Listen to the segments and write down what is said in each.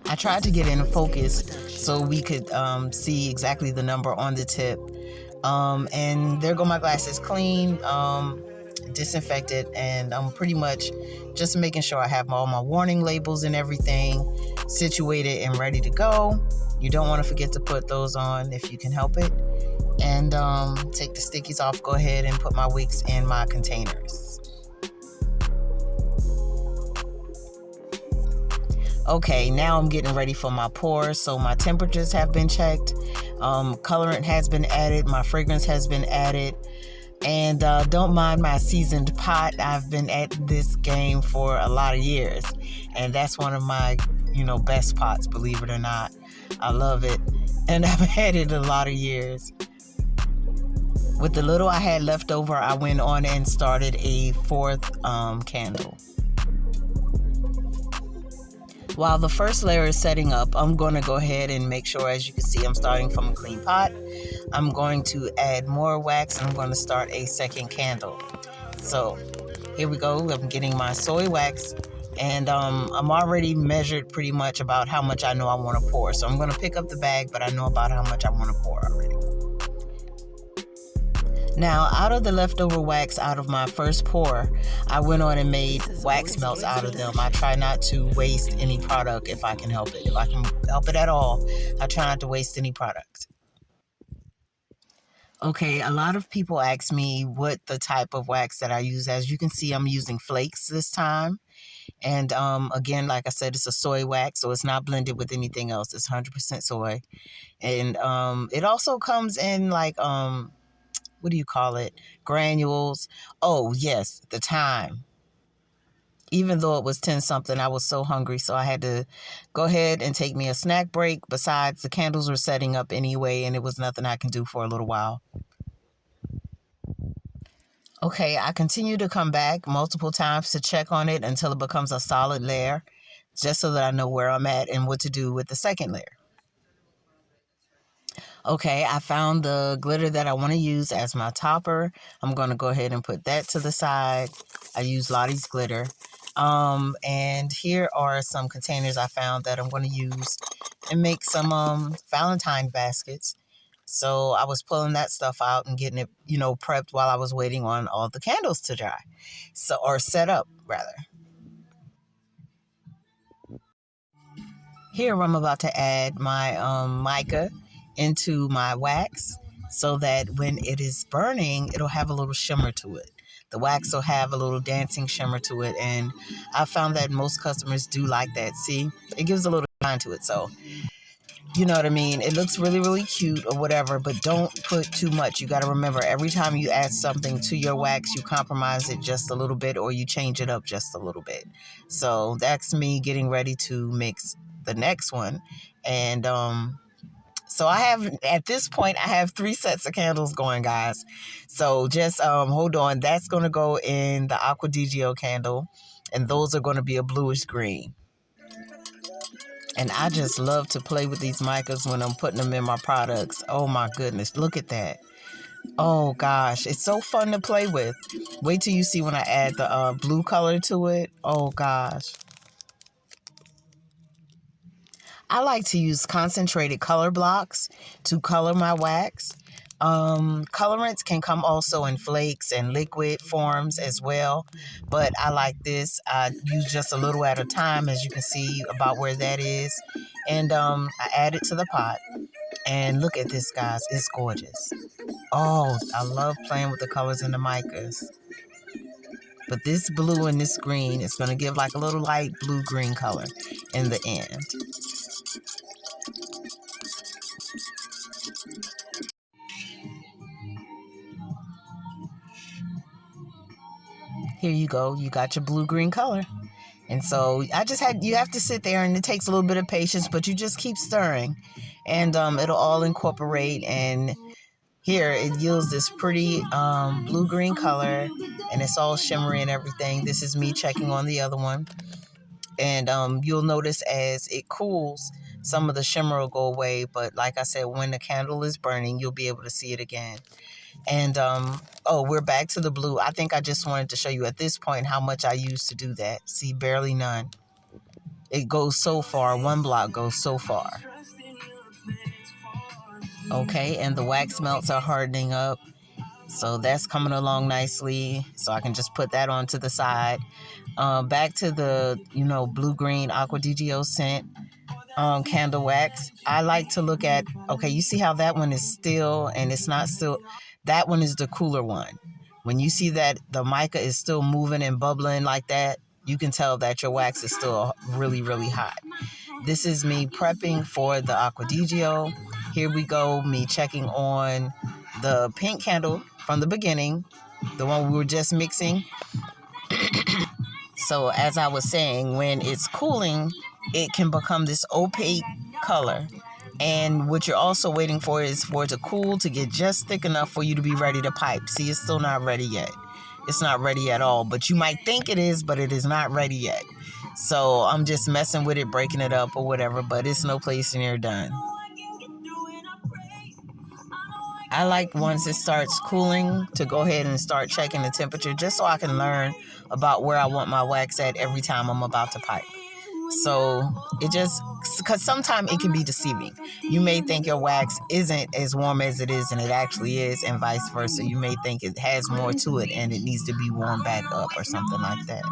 I tried to get in focus so we could see exactly the number on the tip. And there go my glasses, clean, disinfected, and I'm pretty much just making sure I have all my warning labels and everything situated and ready to go. You don't want to forget to put those on if you can help it. And take the stickies off. Go ahead and put my wicks in my containers. Okay, now I'm getting ready for my pour. So my temperatures have been checked. Colorant has been added. My fragrance has been added. And don't mind my seasoned pot. I've been at this game for a lot of years. And that's one of my, best pots, believe it or not. I love it. And I've had it a lot of years. With the little I had left over, I went on and started a fourth candle. While the first layer is setting up, I'm going to go ahead and make sure, as you can see, I'm starting from a clean pot. I'm going to add more wax and I'm going to start a second candle. So here we go. I'm getting my soy wax and I'm already measured pretty much about how much I know I want to pour. So I'm going to pick up the bag, but I know about how much I want to pour already. Now, out of the leftover wax out of my first pour, I went on and made wax melts out of them. I try not to waste any product if I can help it. If I can help it at all, I try not to waste any product. Okay, a lot of people ask me what the type of wax that I use. As you can see, I'm using flakes this time. And again, like I said, it's a soy wax, so it's not blended with anything else. It's 100% soy. And it also comes in like... what do you call it? Granules. Oh, yes, the thyme. Even though it was 10 something, I was so hungry, so I had to go ahead and take me a snack break. Besides, the candles were setting up anyway, and it was nothing I can do for a little while. Okay, I continue to come back multiple times to check on it until it becomes a solid layer, just so that I know where I'm at and what to do with the second layer. Okay, I found the glitter that I want to use as my topper. I'm going to go ahead and put that to the side. I use Lottie's glitter. And here are some containers I found that I'm going to use and make some Valentine baskets. So I was pulling that stuff out and getting it, prepped while I was waiting on all the candles to dry. Or set up, rather. Here I'm about to add my mica into my wax so that when it is burning, it'll have a little shimmer to it. The wax will have a little dancing shimmer to it, and I found that most customers do like that. See, it gives a little shine to it, so you know what I mean? It looks really, really cute or whatever, but don't put too much. You got to remember, every time you add something to your wax, you compromise it just a little bit or you change it up just a little bit. So that's me getting ready to mix the next one. And so at this point, I have 3 sets of candles going, guys. So just hold on. That's going to go in the Aqua di Gio candle, and those are going to be a bluish green. And I just love to play with these micas when I'm putting them in my products. Oh my goodness, look at that. Oh gosh, it's so fun to play with. Wait till you see when I add the blue color to it. Oh gosh. I like to use concentrated color blocks to color my wax. Colorants can come also in flakes and liquid forms as well, but I like this. I use just a little at a time, as you can see about where that is. And I add it to the pot. And look at this, guys. It's gorgeous. Oh, I love playing with the colors in the micas. But this blue and this green is going to give like a little light blue-green color in the end. Here you go. You got your blue-green color. And so you have to sit there, and it takes a little bit of patience, but you just keep stirring and it'll all incorporate. And here it yields this pretty blue-green color, and it's all shimmery and everything. This is me checking on the other one. And you'll notice as it cools, some of the shimmer will go away. But like I said, when the candle is burning, you'll be able to see it again. And, oh, we're back to the blue. I think I just wanted to show you at this point how much I used to do that. See, barely none. It goes so far. One block goes so far. Okay, and the wax melts are hardening up. So that's coming along nicely. So I can just put that on to the side. Back to the, blue-green Aqua di Gio scent candle wax. I like to look at, okay, you see how that one is still and it's not still. That one is the cooler one. When you see that the mica is still moving and bubbling like that, you can tell that your wax is still really, really hot. This is me prepping for the Aqua di Gio. Here we go, me checking on the pink candle from the beginning, the one we were just mixing. So as I was saying, when it's cooling, it can become this opaque color. And what you're also waiting for is for it to cool to get just thick enough for you to be ready to pipe. See, it's still not ready yet. It's not ready at all, but you might think it is, but it is not ready yet. So I'm just messing with it, breaking it up or whatever, but it's no place near done. I like once it starts cooling to go ahead and start checking the temperature just so I can learn about where I want my wax at every time I'm about to pipe. So it just, because sometimes it can be deceiving. You may think your wax isn't as warm as it is, and it actually is, and vice versa. You may think it has more to it and it needs to be warmed back up or something like that.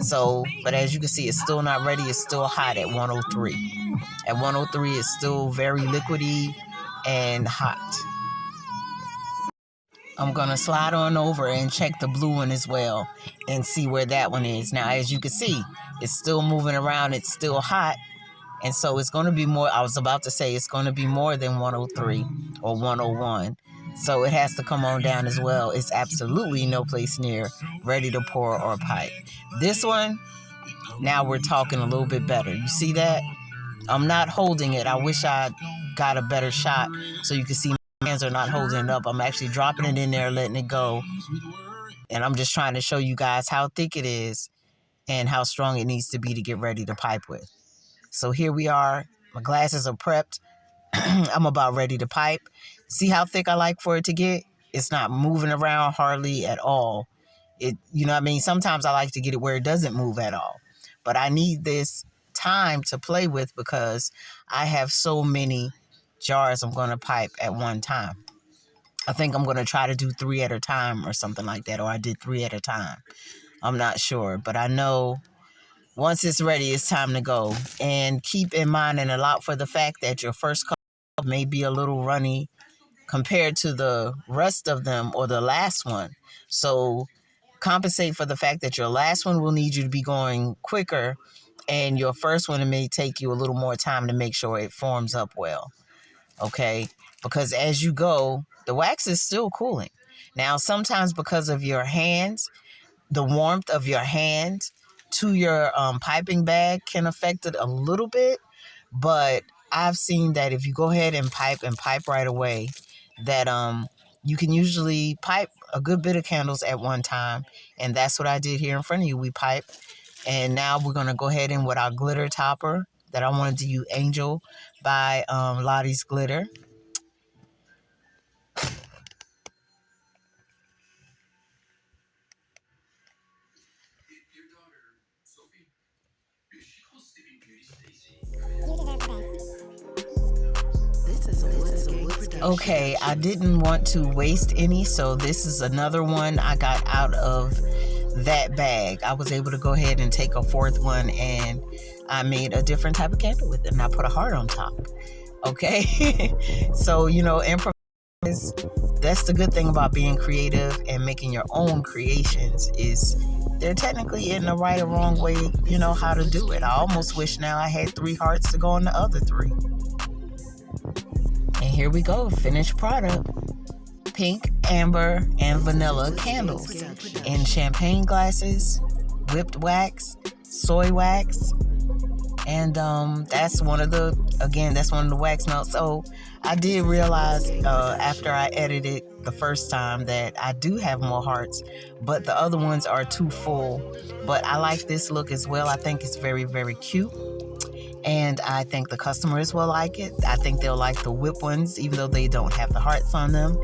So, but as you can see, it's still not ready. It's still hot at 103. At 103, it's still very liquidy and hot. I'm going to slide on over and check the blue one as well and see where that one is. Now, as you can see, it's still moving around. It's still hot. And so it's going to be more, I was about to say, it's going to be more than 103 or 101. So it has to come on down as well. It's absolutely no place near ready to pour or pipe. This one, now we're talking a little bit better. You see that? I'm not holding it. I wish I got a better shot so you can see my hands are not holding it up. I'm actually dropping it in there, letting it go. And I'm just trying to show you guys how thick it is and how strong it needs to be to get ready to pipe with. So here we are. My glasses are prepped. I'm about ready to pipe. See how thick I like for it to get? It's not moving around hardly at all. You know what I mean? Sometimes I like to get it where it doesn't move at all. But I need this time to play with because I have so many jars I'm going to pipe at one time. I think I'm going to try to do 3 at a time or something like that. Or I did 3 at a time. I'm not sure. But I know once it's ready, it's time to go. And keep in mind and allow for the fact that your first cup may be a little runny compared to the rest of them or the last one. So compensate for the fact that your last one will need you to be going quicker and your first one, it may take you a little more time to make sure it forms up well. Okay? Because as you go, the wax is still cooling. Now, sometimes because of your hands, the warmth of your hand to your piping bag can affect it a little bit. But I've seen that if you go ahead and pipe right away, that you can usually pipe a good bit of candles at one time. And that's what I did here in front of you. We pipe. And now we're going to go ahead in with our glitter topper that I wanted to use, Angel by Lottie's Glitter. Okay, I didn't want to waste any, so this is another one I got out of that bag. I was able to go ahead and take a fourth one, and I made a different type of candle with it, and I put a heart on top. Okay, so improvise. That's the good thing about being creative and making your own creations is they're technically in the right or wrong way. You know how to do it. I almost wish now I had 3 hearts to go on the other 3. And here we go, finished product. Pink, amber, and vanilla candles in champagne glasses, whipped wax, soy wax, and that's one of the wax melts. So I did realize after I edited the first time that I do have more hearts, but the other ones are too full. But I like this look as well. I think it's very, very cute. And I think the customers will like it. I think they'll like the whip ones, even though they don't have the hearts on them.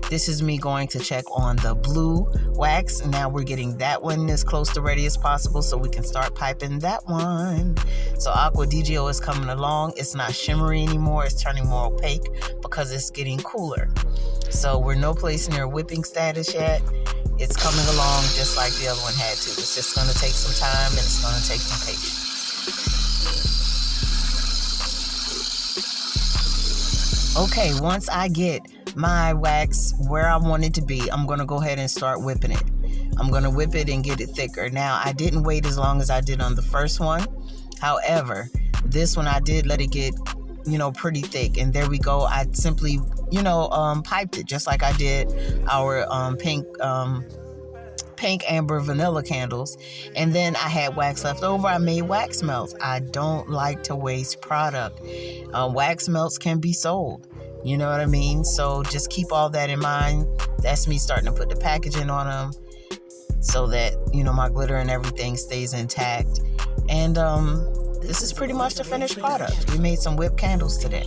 This is me going to check on the blue wax. Now we're getting that one as close to ready as possible so we can start piping that one. So Aqua DGO is coming along. It's not shimmery anymore. It's turning more opaque because it's getting cooler. So we're no place near whipping status yet. It's coming along just like the other one had to. It's just going to take some time and it's going to take some patience. Okay, once I get my wax where I want it to be, I'm going to go ahead and start whipping it. I'm going to whip it and get it thicker. Now, I didn't wait as long as I did on the first one. However, this one I did let it get, pretty thick. And there we go. I simply, piped it just like I did our pink amber vanilla candles. And then I had wax left over. I made wax melts. I don't like to waste product. Wax melts can be sold. You know what I mean? So just keep all that in mind. That's me starting to put the packaging on them so that, my glitter and everything stays intact. And this is pretty much the finished product. We made some whipped candles today.